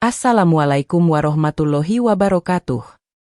Assalamualaikum warahmatullahi wabarakatuh.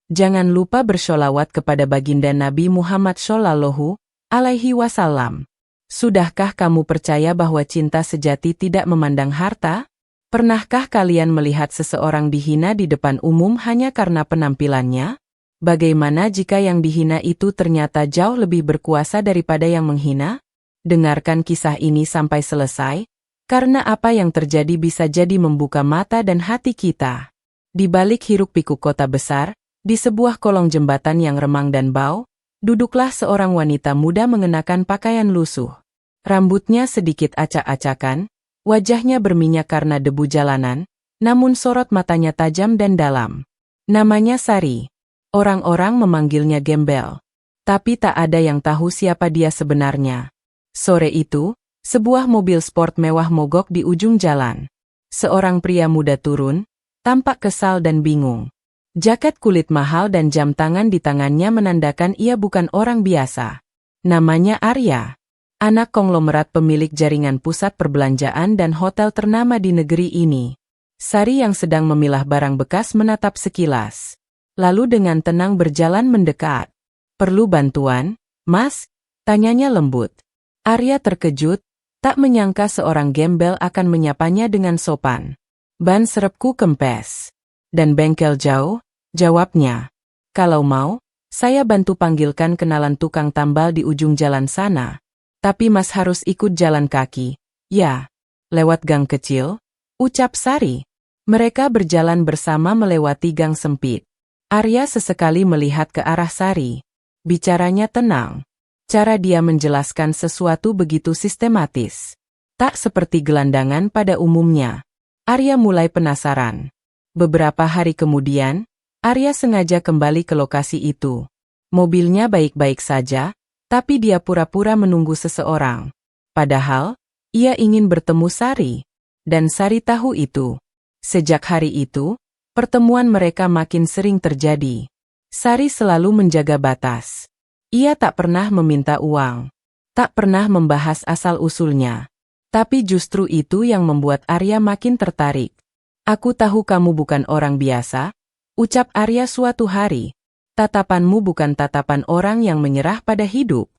Jangan lupa bersholawat kepada baginda Nabi Muhammad Shallallahu Alaihi Wasallam. Sudahkah kamu percaya bahwa cinta sejati tidak memandang harta? Pernahkah kalian melihat seseorang dihina di depan umum hanya karena penampilannya? Bagaimana jika yang dihina itu ternyata jauh lebih berkuasa daripada yang menghina? Dengarkan kisah ini sampai selesai. Karena apa yang terjadi bisa jadi membuka mata dan hati kita. Di balik hiruk-pikuk kota besar, di sebuah kolong jembatan yang remang dan bau, duduklah seorang wanita muda mengenakan pakaian lusuh. Rambutnya sedikit acak-acakan, wajahnya berminyak karena debu jalanan, namun sorot matanya tajam dan dalam. Namanya Sari. Orang-orang memanggilnya Gembel. Tapi tak ada yang tahu siapa dia sebenarnya. Sore itu, sebuah mobil sport mewah mogok di ujung jalan. Seorang pria muda turun, tampak kesal dan bingung. Jaket kulit mahal dan jam tangan di tangannya menandakan ia bukan orang biasa. Namanya Arya. Anak konglomerat pemilik jaringan pusat perbelanjaan dan hotel ternama di negeri ini. Sari yang sedang memilah barang bekas menatap sekilas. Lalu dengan tenang berjalan mendekat. "Perlu bantuan, Mas?" tanyanya lembut. Arya terkejut. Tak menyangka seorang gembel akan menyapanya dengan sopan. "Ban serepku kempes." "Dan bengkel jauh?" jawabnya. "Kalau mau, saya bantu panggilkan kenalan tukang tambal di ujung jalan sana. Tapi Mas harus ikut jalan kaki." "Ya, lewat gang kecil," ucap Sari. Mereka berjalan bersama melewati gang sempit. Arya sesekali melihat ke arah Sari. Bicaranya tenang. Cara dia menjelaskan sesuatu begitu sistematis. Tak seperti gelandangan pada umumnya. Arya mulai penasaran. Beberapa hari kemudian, Arya sengaja kembali ke lokasi itu. Mobilnya baik-baik saja, tapi dia pura-pura menunggu seseorang. Padahal, ia ingin bertemu Sari. Dan Sari tahu itu. Sejak hari itu, pertemuan mereka makin sering terjadi. Sari selalu menjaga batas. Ia tak pernah meminta uang, tak pernah membahas asal-usulnya. Tapi justru itu yang membuat Arya makin tertarik. "Aku tahu kamu bukan orang biasa," ucap Arya suatu hari. "Tatapanmu bukan tatapan orang yang menyerah pada hidup."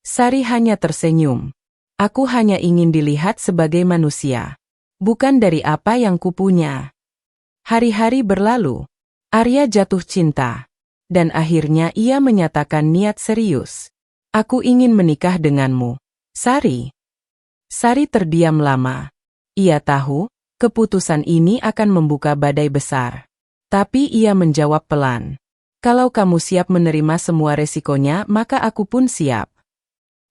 Sari hanya tersenyum. "Aku hanya ingin dilihat sebagai manusia, bukan dari apa yang kupunya." Hari-hari berlalu. Arya jatuh cinta. Dan akhirnya ia menyatakan niat serius. "Aku ingin menikah denganmu, Sari." Sari terdiam lama. Ia tahu, keputusan ini akan membuka badai besar. Tapi ia menjawab pelan. "Kalau kamu siap menerima semua resikonya, maka aku pun siap."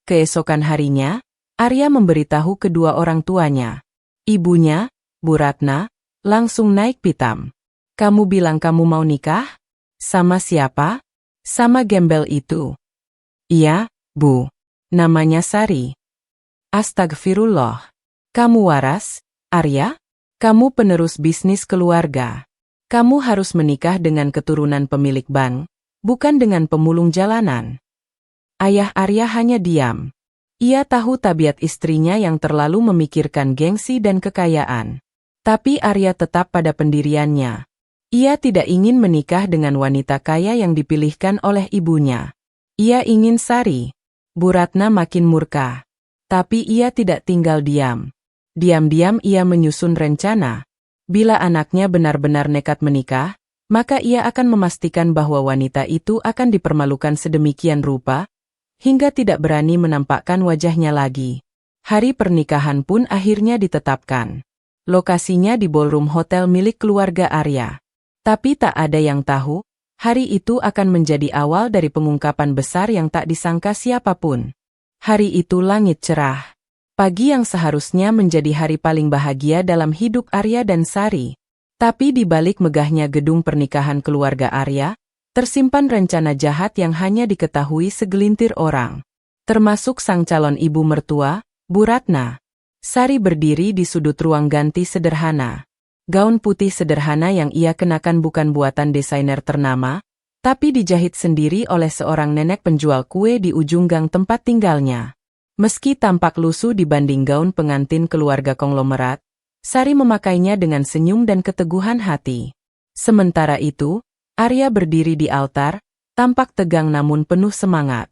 Keesokan harinya, Arya memberitahu kedua orang tuanya. Ibunya, Bu Ratna, langsung naik pitam. "Kamu bilang kamu mau nikah? Sama siapa?" "Sama gembel itu." "Iya, Bu. Namanya Sari." "Astagfirullah. Kamu waras, Arya? Kamu penerus bisnis keluarga. Kamu harus menikah dengan keturunan pemilik bank, bukan dengan pemulung jalanan." Ayah Arya hanya diam. Ia tahu tabiat istrinya yang terlalu memikirkan gengsi dan kekayaan. Tapi Arya tetap pada pendiriannya. Ia tidak ingin menikah dengan wanita kaya yang dipilihkan oleh ibunya. Ia ingin Sari. Bu Ratna makin murka. Tapi ia tidak tinggal diam. Diam-diam ia menyusun rencana. Bila anaknya benar-benar nekat menikah, maka ia akan memastikan bahwa wanita itu akan dipermalukan sedemikian rupa, hingga tidak berani menampakkan wajahnya lagi. Hari pernikahan pun akhirnya ditetapkan. Lokasinya di ballroom hotel milik keluarga Arya. Tapi tak ada yang tahu, hari itu akan menjadi awal dari pengungkapan besar yang tak disangka siapapun. Hari itu langit cerah. Pagi yang seharusnya menjadi hari paling bahagia dalam hidup Arya dan Sari. Tapi di balik megahnya gedung pernikahan keluarga Arya, tersimpan rencana jahat yang hanya diketahui segelintir orang. Termasuk sang calon ibu mertua, Bu Ratna. Sari berdiri di sudut ruang ganti sederhana. Gaun putih sederhana yang ia kenakan bukan buatan desainer ternama, tapi dijahit sendiri oleh seorang nenek penjual kue di ujung gang tempat tinggalnya. Meski tampak lusuh dibanding gaun pengantin keluarga konglomerat, Sari memakainya dengan senyum dan keteguhan hati. Sementara itu, Arya berdiri di altar, tampak tegang namun penuh semangat.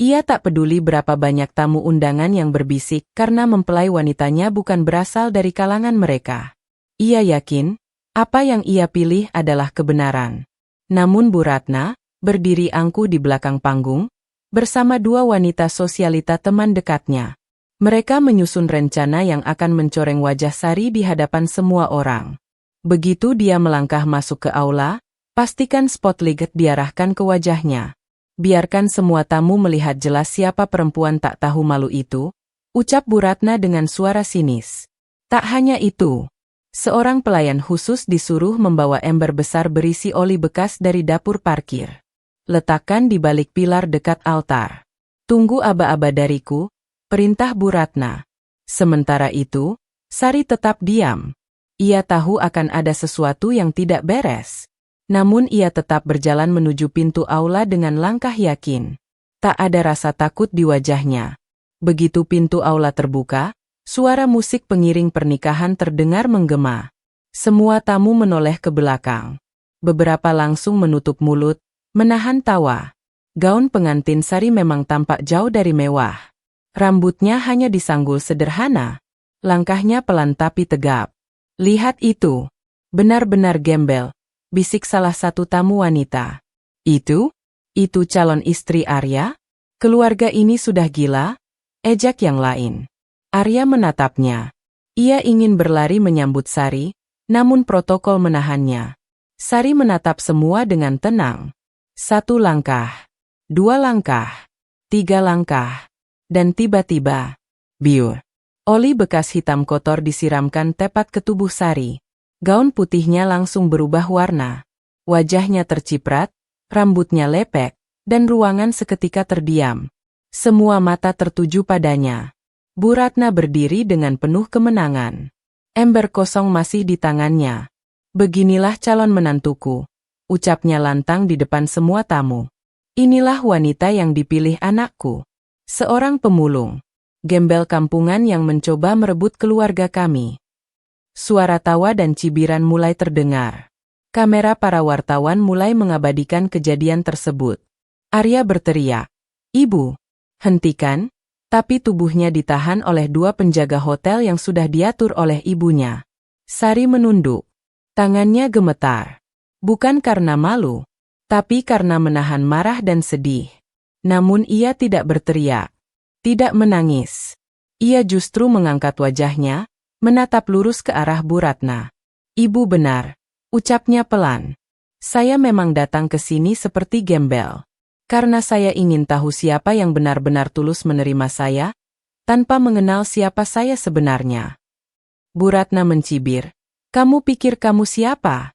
Ia tak peduli berapa banyak tamu undangan yang berbisik karena mempelai wanitanya bukan berasal dari kalangan mereka. Ia yakin, apa yang ia pilih adalah kebenaran. Namun Bu Ratna, berdiri angkuh di belakang panggung, bersama dua wanita sosialita teman dekatnya. Mereka menyusun rencana yang akan mencoreng wajah Sari di hadapan semua orang. Begitu dia melangkah masuk ke aula, pastikan spotlight diarahkan ke wajahnya. Biarkan semua tamu melihat jelas siapa perempuan tak tahu malu itu, ucap Bu Ratna dengan suara sinis. Tak hanya itu, seorang pelayan khusus disuruh membawa ember besar berisi oli bekas dari dapur parkir. Letakkan di balik pilar dekat altar. Tunggu aba-aba dariku, perintah Bu Ratna. Sementara itu, Sari tetap diam. Ia tahu akan ada sesuatu yang tidak beres. Namun ia tetap berjalan menuju pintu aula dengan langkah yakin. Tak ada rasa takut di wajahnya. Begitu pintu aula terbuka, suara musik pengiring pernikahan terdengar menggema. Semua tamu menoleh ke belakang. Beberapa langsung menutup mulut, menahan tawa. Gaun pengantin Sari memang tampak jauh dari mewah. Rambutnya hanya disanggul sederhana. Langkahnya pelan tapi tegap. Lihat itu. Benar-benar gembel, bisik salah satu tamu wanita. Itu calon istri Arya? Keluarga ini sudah gila? Ejak yang lain. Arya menatapnya. Ia ingin berlari menyambut Sari, namun protokol menahannya. Sari menatap semua dengan tenang. 1 langkah, 2 langkah, 3 langkah. Dan tiba-tiba, biur. Oli bekas hitam kotor disiramkan tepat ke tubuh Sari. Gaun putihnya langsung berubah warna. Wajahnya terciprat, rambutnya lepek, dan ruangan seketika terdiam. Semua mata tertuju padanya. Bu Ratna berdiri dengan penuh kemenangan. Ember kosong masih di tangannya. Beginilah calon menantuku, ucapnya lantang di depan semua tamu. Inilah wanita yang dipilih anakku. Seorang pemulung, gembel kampungan yang mencoba merebut keluarga kami. Suara tawa dan cibiran mulai terdengar. Kamera para wartawan mulai mengabadikan kejadian tersebut. Arya berteriak, "Ibu, hentikan!" Tapi tubuhnya ditahan oleh 2 penjaga hotel yang sudah diatur oleh ibunya. Sari menunduk. Tangannya gemetar. Bukan karena malu, tapi karena menahan marah dan sedih. Namun ia tidak berteriak, tidak menangis. Ia justru mengangkat wajahnya, menatap lurus ke arah Bu Ratna. "Ibu benar," ucapnya pelan. "Saya memang datang ke sini seperti gembel. Karena saya ingin tahu siapa yang benar-benar tulus menerima saya, tanpa mengenal siapa saya sebenarnya." Bu Ratna mencibir, "Kamu pikir kamu siapa?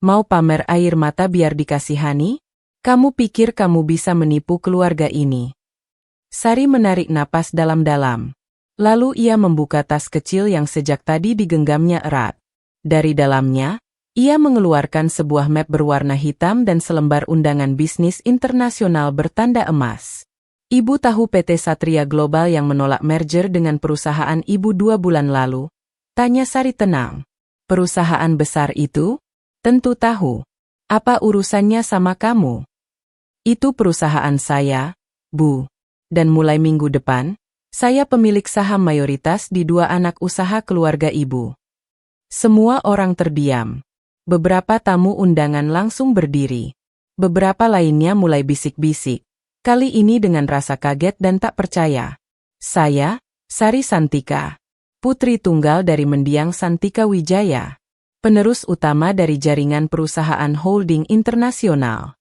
Mau pamer air mata biar dikasihani? Kamu pikir kamu bisa menipu keluarga ini?" Sari menarik napas dalam-dalam. Lalu ia membuka tas kecil yang sejak tadi digenggamnya erat. Dari dalamnya, ia mengeluarkan sebuah map berwarna hitam dan selembar undangan bisnis internasional bertanda emas. "Ibu tahu PT Satria Global yang menolak merger dengan perusahaan ibu 2 bulan lalu?" tanya Sari tenang. "Perusahaan besar itu? Tentu tahu. Apa urusannya sama kamu?" "Itu perusahaan saya, Bu. Dan mulai minggu depan, saya pemilik saham mayoritas di 2 anak usaha keluarga ibu." Semua orang terdiam. Beberapa tamu undangan langsung berdiri. Beberapa lainnya mulai bisik-bisik. Kali ini dengan rasa kaget dan tak percaya. "Saya, Sari Santika, putri tunggal dari mendiang Santika Wijaya, penerus utama dari jaringan perusahaan holding internasional."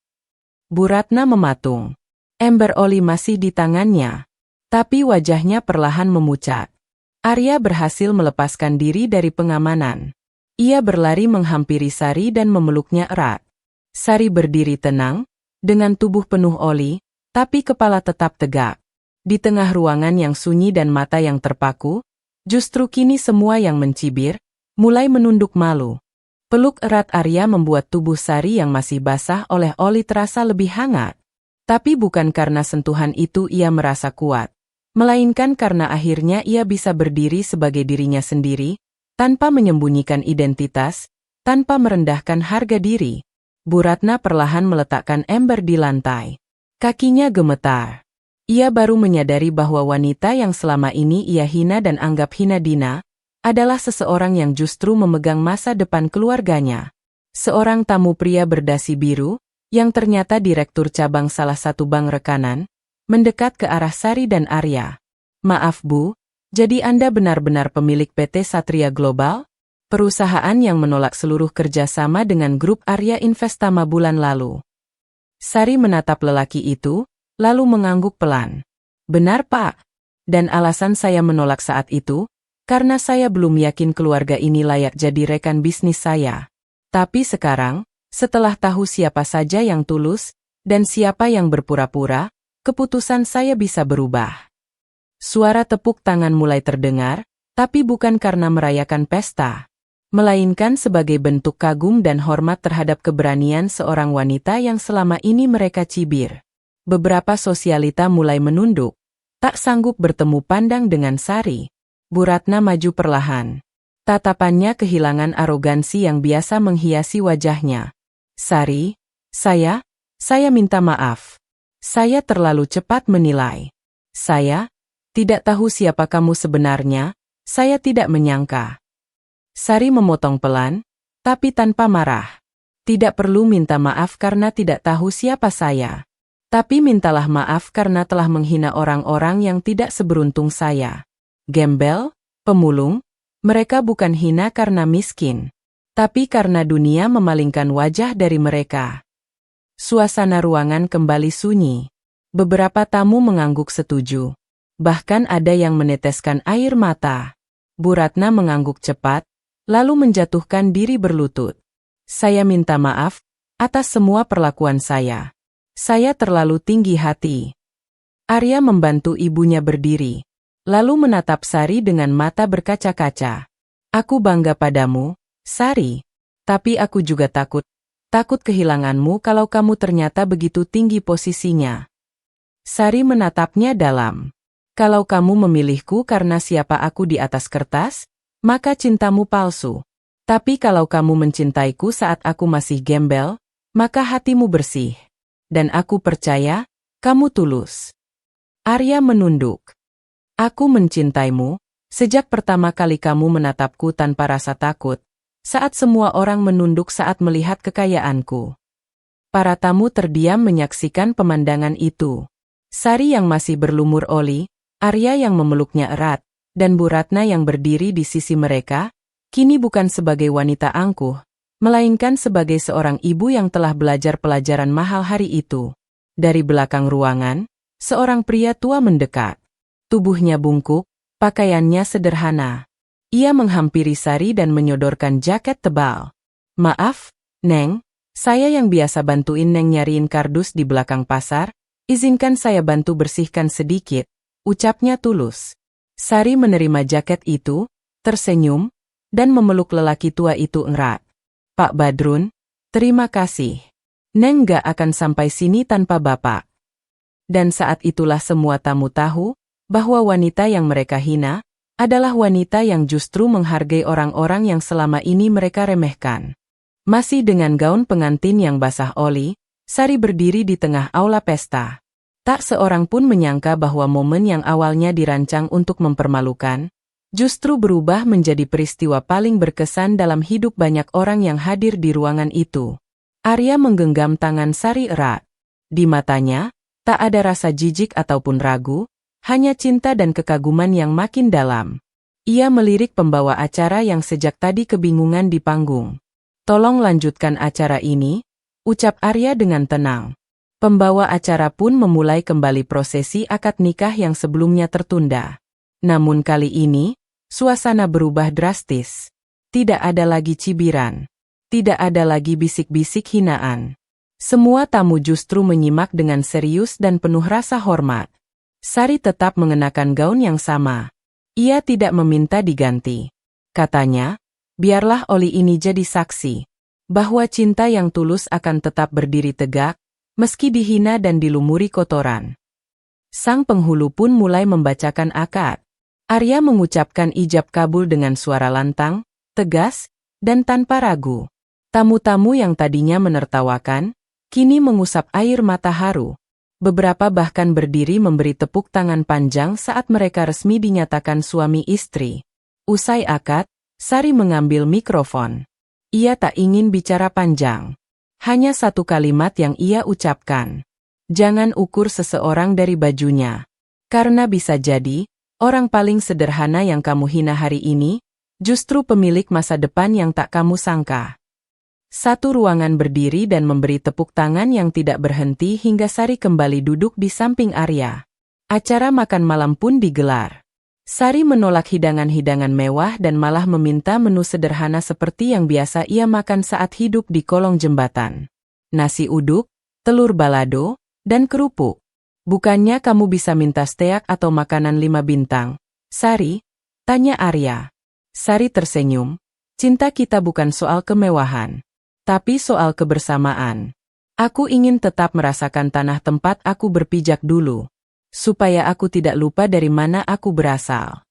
Bu Ratna mematung. Ember oli masih di tangannya, tapi wajahnya perlahan memucat. Arya berhasil melepaskan diri dari pengamanan. Ia berlari menghampiri Sari dan memeluknya erat. Sari berdiri tenang, dengan tubuh penuh oli, tapi kepala tetap tegak. Di tengah ruangan yang sunyi dan mata yang terpaku, justru kini semua yang mencibir, mulai menunduk malu. Peluk erat Arya membuat tubuh Sari yang masih basah oleh oli terasa lebih hangat. Tapi bukan karena sentuhan itu ia merasa kuat, melainkan karena akhirnya ia bisa berdiri sebagai dirinya sendiri, tanpa menyembunyikan identitas, tanpa merendahkan harga diri. Bu Ratna perlahan meletakkan ember di lantai. Kakinya gemetar. Ia baru menyadari bahwa wanita yang selama ini ia hina dan anggap hina Dina, adalah seseorang yang justru memegang masa depan keluarganya. Seorang tamu pria berdasi biru, yang ternyata direktur cabang salah satu bank rekanan, mendekat ke arah Sari dan Arya. Maaf Bu, jadi Anda benar-benar pemilik PT Satria Global? Perusahaan yang menolak seluruh kerjasama dengan grup Arya Investama bulan lalu. Sari menatap lelaki itu, lalu mengangguk pelan. Benar Pak. Dan alasan saya menolak saat itu, karena saya belum yakin keluarga ini layak jadi rekan bisnis saya. Tapi sekarang, setelah tahu siapa saja yang tulus, dan siapa yang berpura-pura, keputusan saya bisa berubah. Suara tepuk tangan mulai terdengar, tapi bukan karena merayakan pesta, melainkan sebagai bentuk kagum dan hormat terhadap keberanian seorang wanita yang selama ini mereka cibir. Beberapa sosialita mulai menunduk, tak sanggup bertemu pandang dengan Sari. Bu Ratna maju perlahan. Tatapannya kehilangan arogansi yang biasa menghiasi wajahnya. Sari, saya minta maaf. Saya terlalu cepat menilai. Saya tidak tahu siapa kamu sebenarnya, saya tidak menyangka. Sari memotong pelan, tapi tanpa marah. Tidak perlu minta maaf karena tidak tahu siapa saya. Tapi mintalah maaf karena telah menghina orang-orang yang tidak seberuntung saya. Gembel, pemulung, mereka bukan hina karena miskin, tapi karena dunia memalingkan wajah dari mereka. Suasana ruangan kembali sunyi. Beberapa tamu mengangguk setuju. Bahkan ada yang meneteskan air mata. Bu Ratna mengangguk cepat, lalu menjatuhkan diri berlutut. Saya minta maaf atas semua perlakuan saya. Saya terlalu tinggi hati. Arya membantu ibunya berdiri, lalu menatap Sari dengan mata berkaca-kaca. Aku bangga padamu, Sari. Tapi aku juga takut kehilanganmu kalau kamu ternyata begitu tinggi posisinya. Sari menatapnya dalam. Kalau kamu memilihku karena siapa aku di atas kertas, maka cintamu palsu. Tapi kalau kamu mencintaiku saat aku masih gembel, maka hatimu bersih. Dan aku percaya, kamu tulus. Arya menunduk. Aku mencintaimu, sejak pertama kali kamu menatapku tanpa rasa takut, saat semua orang menunduk saat melihat kekayaanku. Para tamu terdiam menyaksikan pemandangan itu. Sari yang masih berlumur oli, Arya yang memeluknya erat, dan Bu Ratna yang berdiri di sisi mereka, kini bukan sebagai wanita angkuh, melainkan sebagai seorang ibu yang telah belajar pelajaran mahal hari itu. Dari belakang ruangan, seorang pria tua mendekat. Tubuhnya bungkuk, pakaiannya sederhana. Ia menghampiri Sari dan menyodorkan jaket tebal. Maaf, Neng, saya yang biasa bantuin Neng nyariin kardus di belakang pasar, izinkan saya bantu bersihkan sedikit. Ucapnya tulus. Sari menerima jaket itu, tersenyum, dan memeluk lelaki tua itu erat. Pak Badrun, terima kasih. Neng gak akan sampai sini tanpa Bapak. Dan saat itulah semua tamu tahu, bahwa wanita yang mereka hina, adalah wanita yang justru menghargai orang-orang yang selama ini mereka remehkan. Masih dengan gaun pengantin yang basah oli, Sari berdiri di tengah aula pesta. Tak seorang pun menyangka bahwa momen yang awalnya dirancang untuk mempermalukan, justru berubah menjadi peristiwa paling berkesan dalam hidup banyak orang yang hadir di ruangan itu. Arya menggenggam tangan Sari erat. Di matanya, tak ada rasa jijik ataupun ragu, hanya cinta dan kekaguman yang makin dalam. Ia melirik pembawa acara yang sejak tadi kebingungan di panggung. Tolong lanjutkan acara ini, ucap Arya dengan tenang. Pembawa acara pun memulai kembali prosesi akad nikah yang sebelumnya tertunda. Namun kali ini, suasana berubah drastis. Tidak ada lagi cibiran. Tidak ada lagi bisik-bisik hinaan. Semua tamu justru menyimak dengan serius dan penuh rasa hormat. Sari tetap mengenakan gaun yang sama. Ia tidak meminta diganti. Katanya, biarlah oli ini jadi saksi, bahwa cinta yang tulus akan tetap berdiri tegak, meski dihina dan dilumuri kotoran. Sang penghulu pun mulai membacakan akad. Arya mengucapkan ijab kabul dengan suara lantang, tegas, dan tanpa ragu. Tamu-tamu yang tadinya menertawakan, kini mengusap air mata haru. Beberapa bahkan berdiri memberi tepuk tangan panjang saat mereka resmi dinyatakan suami istri. Usai akad, Sari mengambil mikrofon. Ia tak ingin bicara panjang. Hanya satu kalimat yang ia ucapkan. Jangan ukur seseorang dari bajunya. Karena bisa jadi, orang paling sederhana yang kamu hina hari ini, justru pemilik masa depan yang tak kamu sangka. Satu ruangan berdiri dan memberi tepuk tangan yang tidak berhenti hingga Sari kembali duduk di samping Arya. Acara makan malam pun digelar. Sari menolak hidangan-hidangan mewah dan malah meminta menu sederhana seperti yang biasa ia makan saat hidup di kolong jembatan. Nasi uduk, telur balado, dan kerupuk. Bukannya kamu bisa minta steak atau makanan 5 bintang, Sari? Tanya Arya. Sari tersenyum. Cinta kita bukan soal kemewahan, tapi soal kebersamaan. Aku ingin tetap merasakan tanah tempat aku berpijak dulu, supaya aku tidak lupa dari mana aku berasal.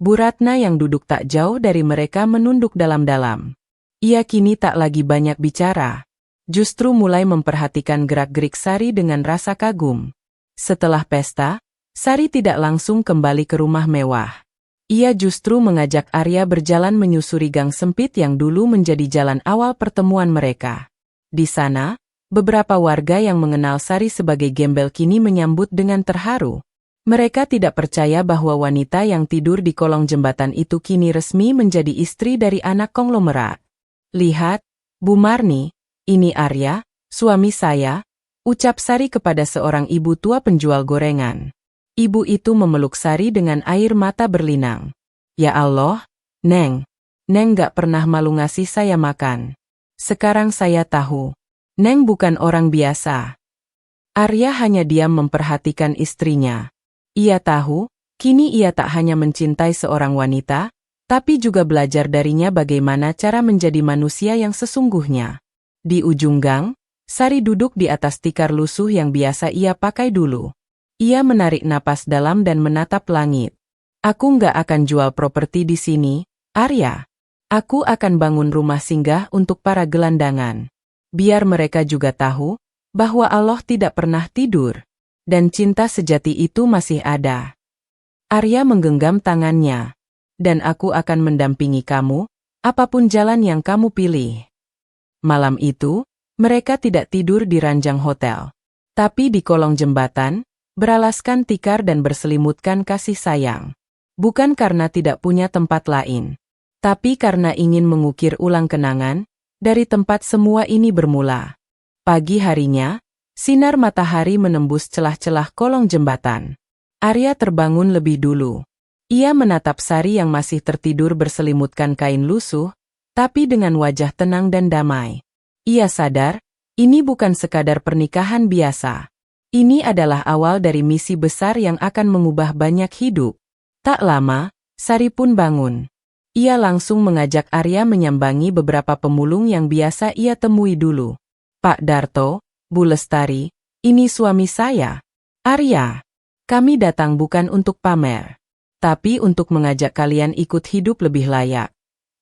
Bu Ratna yang duduk tak jauh dari mereka menunduk dalam-dalam. Ia kini tak lagi banyak bicara, justru mulai memperhatikan gerak-gerik Sari dengan rasa kagum. Setelah pesta, Sari tidak langsung kembali ke rumah mewah. Ia justru mengajak Arya berjalan menyusuri gang sempit yang dulu menjadi jalan awal pertemuan mereka. Di sana, beberapa warga yang mengenal Sari sebagai gembel kini menyambut dengan terharu. Mereka tidak percaya bahwa wanita yang tidur di kolong jembatan itu kini resmi menjadi istri dari anak konglomerat. Lihat, Bu Marni, ini Arya, suami saya, ucap Sari kepada seorang ibu tua penjual gorengan. Ibu itu memeluk Sari dengan air mata berlinang. Ya Allah, Neng. Neng gak pernah malu ngasih saya makan. Sekarang saya tahu. Neng bukan orang biasa. Arya hanya diam memperhatikan istrinya. Ia tahu, kini ia tak hanya mencintai seorang wanita, tapi juga belajar darinya bagaimana cara menjadi manusia yang sesungguhnya. Di ujung gang, Sari duduk di atas tikar lusuh yang biasa ia pakai dulu. Ia menarik napas dalam dan menatap langit. Aku nggak akan jual properti di sini, Arya. Aku akan bangun rumah singgah untuk para gelandangan. Biar mereka juga tahu bahwa Allah tidak pernah tidur. Dan cinta sejati itu masih ada. Arya menggenggam tangannya. Dan aku akan mendampingi kamu, apapun jalan yang kamu pilih. Malam itu, mereka tidak tidur di ranjang hotel, tapi di kolong jembatan, beralaskan tikar dan berselimutkan kasih sayang. Bukan karena tidak punya tempat lain, tapi karena ingin mengukir ulang kenangan, dari tempat semua ini bermula. Pagi harinya, sinar matahari menembus celah-celah kolong jembatan. Arya terbangun lebih dulu. Ia menatap Sari yang masih tertidur berselimutkan kain lusuh, tapi dengan wajah tenang dan damai. Ia sadar, ini bukan sekadar pernikahan biasa. Ini adalah awal dari misi besar yang akan mengubah banyak hidup. Tak lama, Sari pun bangun. Ia langsung mengajak Arya menyambangi beberapa pemulung yang biasa ia temui dulu. Pak Darto, Bu Lestari, ini suami saya. Arya, kami datang bukan untuk pamer, tapi untuk mengajak kalian ikut hidup lebih layak.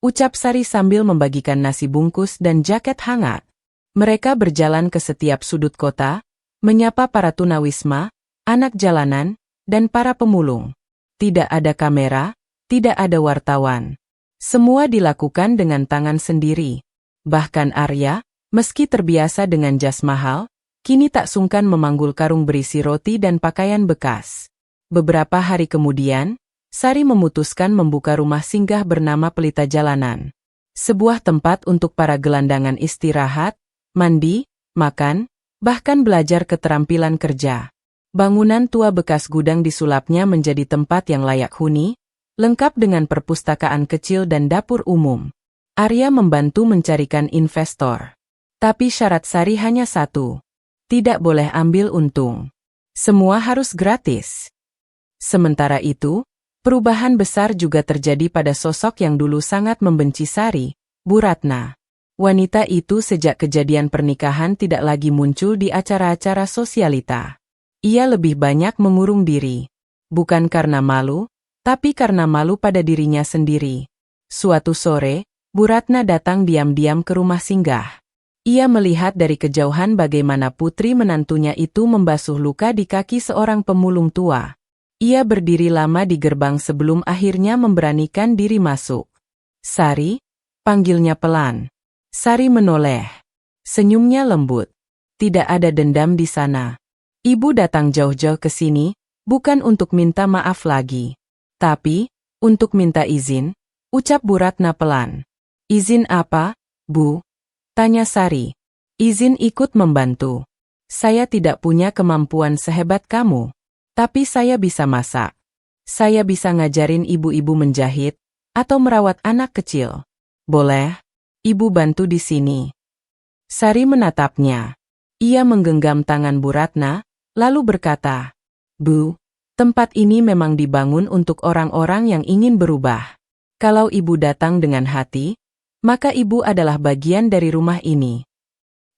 Ucap Sari sambil membagikan nasi bungkus dan jaket hangat. Mereka berjalan ke setiap sudut kota, menyapa para tunawisma, anak jalanan, dan para pemulung. Tidak ada kamera, tidak ada wartawan. Semua dilakukan dengan tangan sendiri. Bahkan Arya, meski terbiasa dengan jas mahal, kini tak sungkan memanggul karung berisi roti dan pakaian bekas. Beberapa hari kemudian, Sari memutuskan membuka rumah singgah bernama Pelita Jalanan. Sebuah tempat untuk para gelandangan istirahat, mandi, makan, bahkan belajar keterampilan kerja. Bangunan tua bekas gudang disulapnya menjadi tempat yang layak huni, lengkap dengan perpustakaan kecil dan dapur umum. Arya membantu mencarikan investor. Tapi syarat Sari hanya satu. Tidak boleh ambil untung. Semua harus gratis. Sementara itu, perubahan besar juga terjadi pada sosok yang dulu sangat membenci Sari, Bu Ratna. Wanita itu sejak kejadian pernikahan tidak lagi muncul di acara-acara sosialita. Ia lebih banyak mengurung diri. Bukan karena malu, tapi karena malu pada dirinya sendiri. Suatu sore, Bu Ratna datang diam-diam ke rumah singgah. Ia melihat dari kejauhan bagaimana putri menantunya itu membasuh luka di kaki seorang pemulung tua. Ia berdiri lama di gerbang sebelum akhirnya memberanikan diri masuk. "Sari," panggilnya pelan. Sari menoleh. Senyumnya lembut. Tidak ada dendam di sana. "Ibu datang jauh-jauh ke sini, bukan untuk minta maaf lagi. Tapi, untuk minta izin," ucap Bu Ratna pelan. "Izin apa, Bu?" tanya Sari. "Izin ikut membantu. Saya tidak punya kemampuan sehebat kamu. Tapi saya bisa masak. Saya bisa ngajarin ibu-ibu menjahit, atau merawat anak kecil. Boleh? Ibu bantu di sini." Sari menatapnya. Ia menggenggam tangan Bu Ratna, lalu berkata, "Bu, tempat ini memang dibangun untuk orang-orang yang ingin berubah. Kalau ibu datang dengan hati, maka ibu adalah bagian dari rumah ini."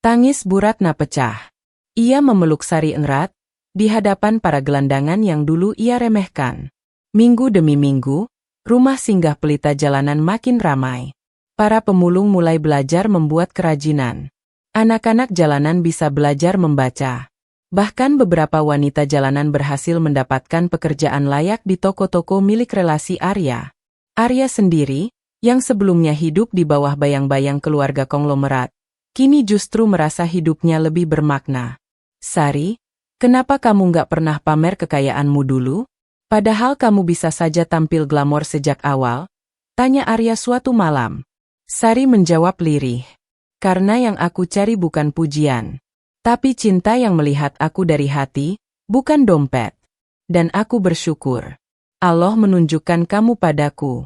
Tangis Bu Ratna pecah. Ia memeluk Sari erat, di hadapan para gelandangan yang dulu ia remehkan. Minggu demi minggu, rumah singgah pelita jalanan makin ramai. Para pemulung mulai belajar membuat kerajinan. Anak-anak jalanan bisa belajar membaca. Bahkan beberapa wanita jalanan berhasil mendapatkan pekerjaan layak di toko-toko milik relasi Arya. Arya sendiri, yang sebelumnya hidup di bawah bayang-bayang keluarga konglomerat, kini justru merasa hidupnya lebih bermakna. "Sari, kenapa kamu nggak pernah pamer kekayaanmu dulu? Padahal kamu bisa saja tampil glamor sejak awal?" tanya Arya suatu malam. Sari menjawab lirih. "Karena yang aku cari bukan pujian. Tapi cinta yang melihat aku dari hati, bukan dompet. Dan aku bersyukur. Allah menunjukkan kamu padaku."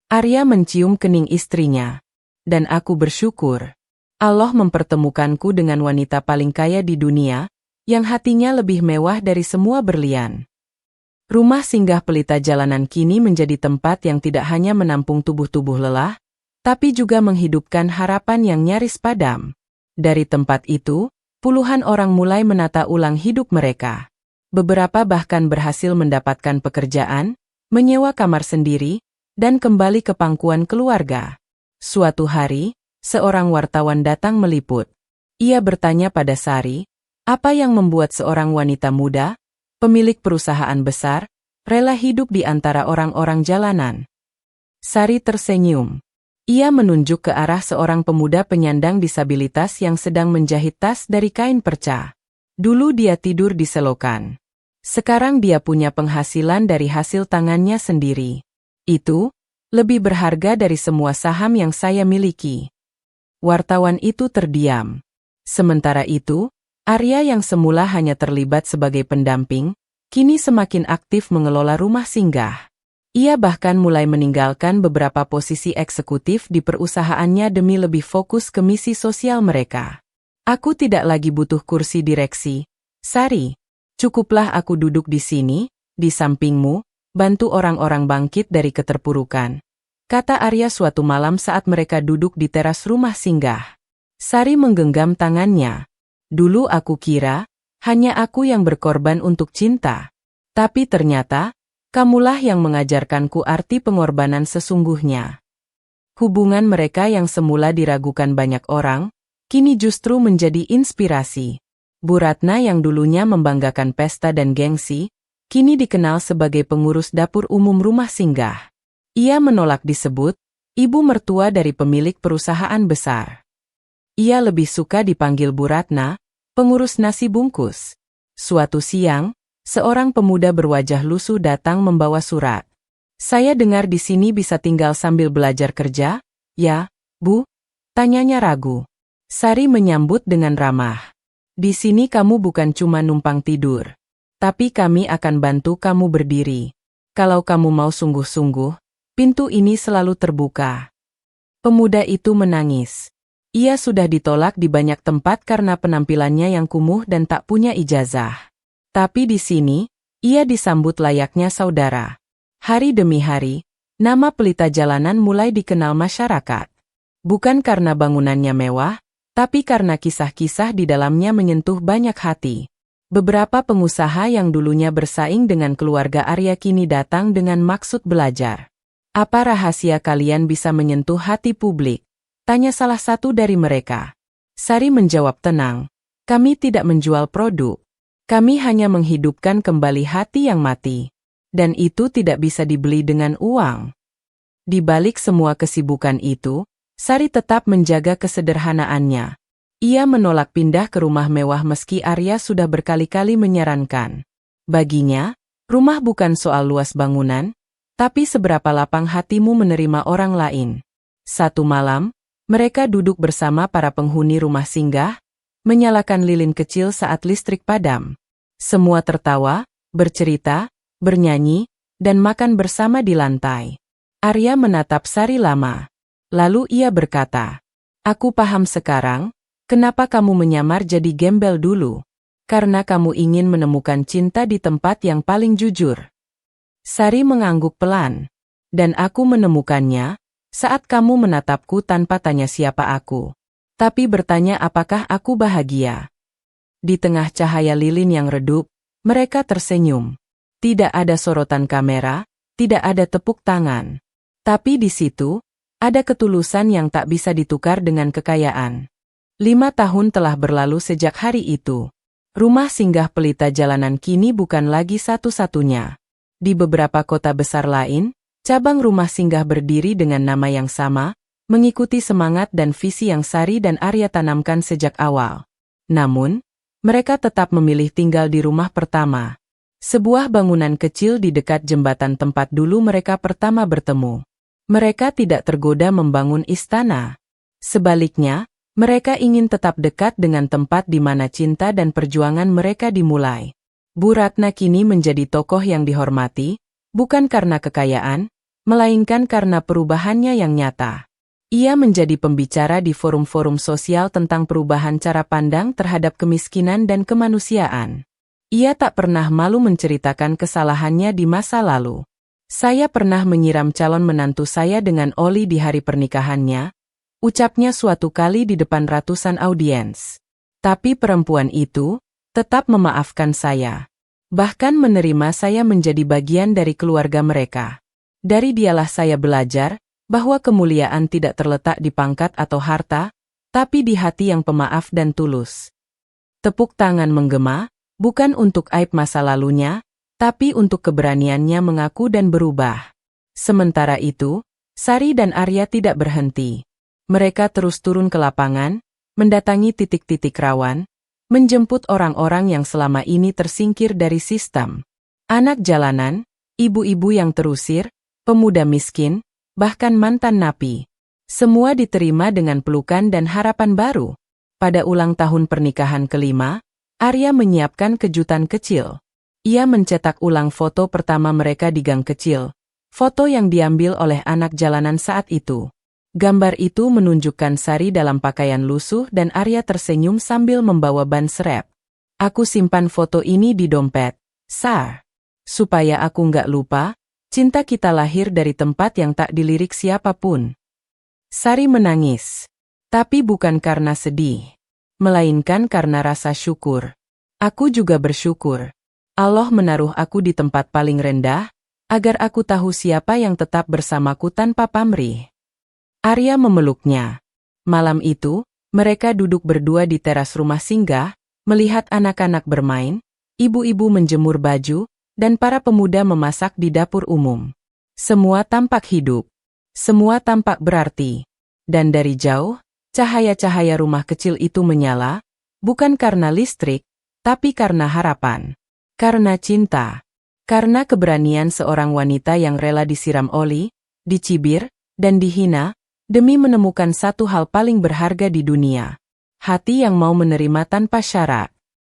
Arya mencium kening istrinya. "Dan aku bersyukur. Allah mempertemukanku dengan wanita paling kaya di dunia, yang hatinya lebih mewah dari semua berlian." Rumah singgah pelita jalanan kini menjadi tempat yang tidak hanya menampung tubuh-tubuh lelah, tapi juga menghidupkan harapan yang nyaris padam. Dari tempat itu, puluhan orang mulai menata ulang hidup mereka. Beberapa bahkan berhasil mendapatkan pekerjaan, menyewa kamar sendiri, dan kembali ke pangkuan keluarga. Suatu hari, seorang wartawan datang meliput. Ia bertanya pada Sari, apa yang membuat seorang wanita muda, pemilik perusahaan besar, rela hidup di antara orang-orang jalanan? Sari tersenyum. Ia menunjuk ke arah seorang pemuda penyandang disabilitas yang sedang menjahit tas dari kain perca. Dulu dia tidur di selokan. Sekarang dia punya penghasilan dari hasil tangannya sendiri. Itu lebih berharga dari semua saham yang saya miliki. Wartawan itu terdiam. Sementara itu, Arya yang semula hanya terlibat sebagai pendamping, kini semakin aktif mengelola rumah singgah. Ia bahkan mulai meninggalkan beberapa posisi eksekutif di perusahaannya demi lebih fokus ke misi sosial mereka. "Aku tidak lagi butuh kursi direksi, Sari. Cukuplah aku duduk di sini, di sampingmu, bantu orang-orang bangkit dari keterpurukan," kata Arya suatu malam saat mereka duduk di teras rumah singgah. Sari menggenggam tangannya. "Dulu aku kira, hanya aku yang berkorban untuk cinta. Tapi ternyata, kamulah yang mengajarkanku arti pengorbanan sesungguhnya." Hubungan mereka yang semula diragukan banyak orang, kini justru menjadi inspirasi. Bu Ratna yang dulunya membanggakan pesta dan gengsi, kini dikenal sebagai pengurus dapur umum rumah singgah. Ia menolak disebut ibu mertua dari pemilik perusahaan besar. Ia lebih suka dipanggil Bu Ratna, pengurus nasi bungkus. Suatu siang, seorang pemuda berwajah lusuh datang membawa surat. "Saya dengar di sini bisa tinggal sambil belajar kerja, ya, Bu?" tanyanya ragu. Sari menyambut dengan ramah. "Di sini kamu bukan cuma numpang tidur. Tapi kami akan bantu kamu berdiri. Kalau kamu mau sungguh-sungguh, pintu ini selalu terbuka." Pemuda itu menangis. Ia sudah ditolak di banyak tempat karena penampilannya yang kumuh dan tak punya ijazah. Tapi di sini, ia disambut layaknya saudara. Hari demi hari, nama pelita jalanan mulai dikenal masyarakat. Bukan karena bangunannya mewah, tapi karena kisah-kisah di dalamnya menyentuh banyak hati. Beberapa pengusaha yang dulunya bersaing dengan keluarga Arya kini datang dengan maksud belajar. Apa rahasia kalian bisa menyentuh hati publik? Tanya salah satu dari mereka. Sari menjawab tenang. Kami tidak menjual produk. Kami hanya menghidupkan kembali hati yang mati. Dan itu tidak bisa dibeli dengan uang. Di balik semua kesibukan itu, Sari tetap menjaga kesederhanaannya. Ia menolak pindah ke rumah mewah meski Arya sudah berkali-kali menyarankan. Baginya, rumah bukan soal luas bangunan, tapi seberapa lapang hatimu menerima orang lain. Satu malam, mereka duduk bersama para penghuni rumah singgah, menyalakan lilin kecil saat listrik padam. Semua tertawa, bercerita, bernyanyi, dan makan bersama di lantai. Arya menatap Sari lama. Lalu ia berkata, "Aku paham sekarang, kenapa kamu menyamar jadi gembel dulu. Karena kamu ingin menemukan cinta di tempat yang paling jujur." Sari mengangguk pelan. "Dan aku menemukannya saat kamu menatapku tanpa tanya siapa aku. Tapi bertanya apakah aku bahagia." Di tengah cahaya lilin yang redup, mereka tersenyum. Tidak ada sorotan kamera, tidak ada tepuk tangan. Tapi di situ, ada ketulusan yang tak bisa ditukar dengan kekayaan. 5 tahun telah berlalu sejak hari itu. Rumah singgah pelita jalanan kini bukan lagi satu-satunya. Di beberapa kota besar lain, cabang rumah singgah berdiri dengan nama yang sama, mengikuti semangat dan visi yang Sari dan Arya tanamkan sejak awal. Namun, mereka tetap memilih tinggal di rumah pertama. Sebuah bangunan kecil di dekat jembatan tempat dulu mereka pertama bertemu. Mereka tidak tergoda membangun istana. Sebaliknya, mereka ingin tetap dekat dengan tempat di mana cinta dan perjuangan mereka dimulai. Bu Ratna kini menjadi tokoh yang dihormati, bukan karena kekayaan, melainkan karena perubahannya yang nyata. Ia menjadi pembicara di forum-forum sosial tentang perubahan cara pandang terhadap kemiskinan dan kemanusiaan. Ia tak pernah malu menceritakan kesalahannya di masa lalu. "Saya pernah menyiram calon menantu saya dengan oli di hari pernikahannya," ucapnya suatu kali di depan ratusan audiens. "Tapi perempuan itu tetap memaafkan saya. Bahkan menerima saya menjadi bagian dari keluarga mereka. Dari dialah saya belajar bahwa kemuliaan tidak terletak di pangkat atau harta, tapi di hati yang pemaaf dan tulus." Tepuk tangan menggema, bukan untuk aib masa lalunya, tapi untuk keberaniannya mengaku dan berubah. Sementara itu, Sari dan Arya tidak berhenti. Mereka terus turun ke lapangan, mendatangi titik-titik rawan, menjemput orang-orang yang selama ini tersingkir dari sistem. Anak jalanan, ibu-ibu yang terusir, pemuda miskin, bahkan mantan napi. Semua diterima dengan pelukan dan harapan baru. Pada ulang tahun pernikahan kelima, Arya menyiapkan kejutan kecil. Ia mencetak ulang foto pertama mereka di gang kecil. Foto yang diambil oleh anak jalanan saat itu. Gambar itu menunjukkan Sari dalam pakaian lusuh dan Arya tersenyum sambil membawa ban serep. "Aku simpan foto ini di dompet, Sar. Supaya aku nggak lupa, cinta kita lahir dari tempat yang tak dilirik siapapun." Sari menangis. Tapi bukan karena sedih, melainkan karena rasa syukur. "Aku juga bersyukur. Allah menaruh aku di tempat paling rendah, agar aku tahu siapa yang tetap bersamaku tanpa pamrih." Arya memeluknya. Malam itu, mereka duduk berdua di teras rumah singgah, melihat anak-anak bermain, ibu-ibu menjemur baju, dan para pemuda memasak di dapur umum. Semua tampak hidup. Semua tampak berarti. Dan dari jauh, cahaya-cahaya rumah kecil itu menyala, bukan karena listrik, tapi karena harapan. Karena cinta. Karena keberanian seorang wanita yang rela disiram oli, dicibir, dan dihina, demi menemukan satu hal paling berharga di dunia. Hati yang mau menerima tanpa syarat.